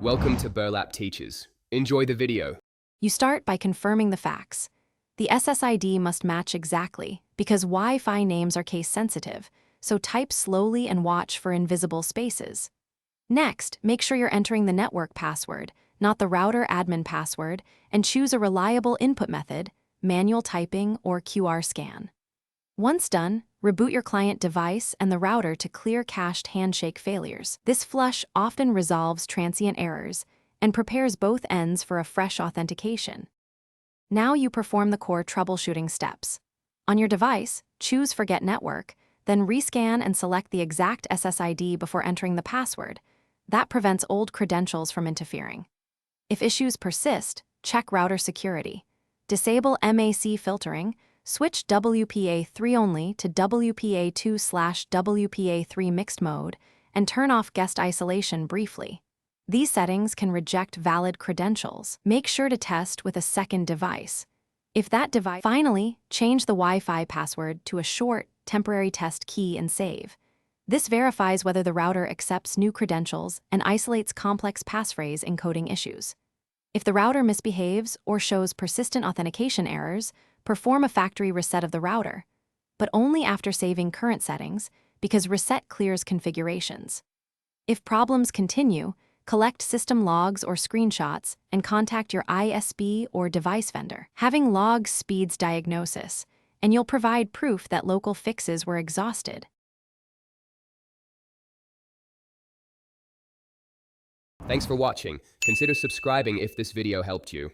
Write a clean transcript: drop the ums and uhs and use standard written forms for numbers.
Welcome to Burlap Teachers. Enjoy the video. You start by confirming the facts. The SSID must match exactly because Wi-Fi names are case-sensitive, so type slowly and watch for invisible spaces. Next, make sure you're entering the network password, not the router admin password, and choose a reliable input method, manual typing or QR scan. Once done, reboot your client device and the router to clear cached handshake failures. This flush often resolves transient errors and prepares both ends for a fresh authentication. Now you perform the core troubleshooting steps. On your device, choose Forget Network, then rescan and select the exact SSID before entering the password. That prevents old credentials from interfering. If issues persist, check router security. Disable MAC filtering, switch WPA3 only to WPA2/WPA3 mixed mode, and turn off guest isolation briefly. These settings can reject valid credentials. Make sure to test with a second device. If that device... Finally, change the Wi-Fi password to a short, temporary test key and save. This verifies whether the router accepts new credentials and isolates complex passphrase encoding issues. If the router misbehaves or shows persistent authentication errors, perform a factory reset of the router, but only after saving current settings because reset clears configurations. If problems continue, collect system logs or screenshots and contact your ISP or device vendor. Having logs speeds diagnosis, and you'll provide proof that local fixes were exhausted. Thanks for watching. Consider subscribing if this video helped you.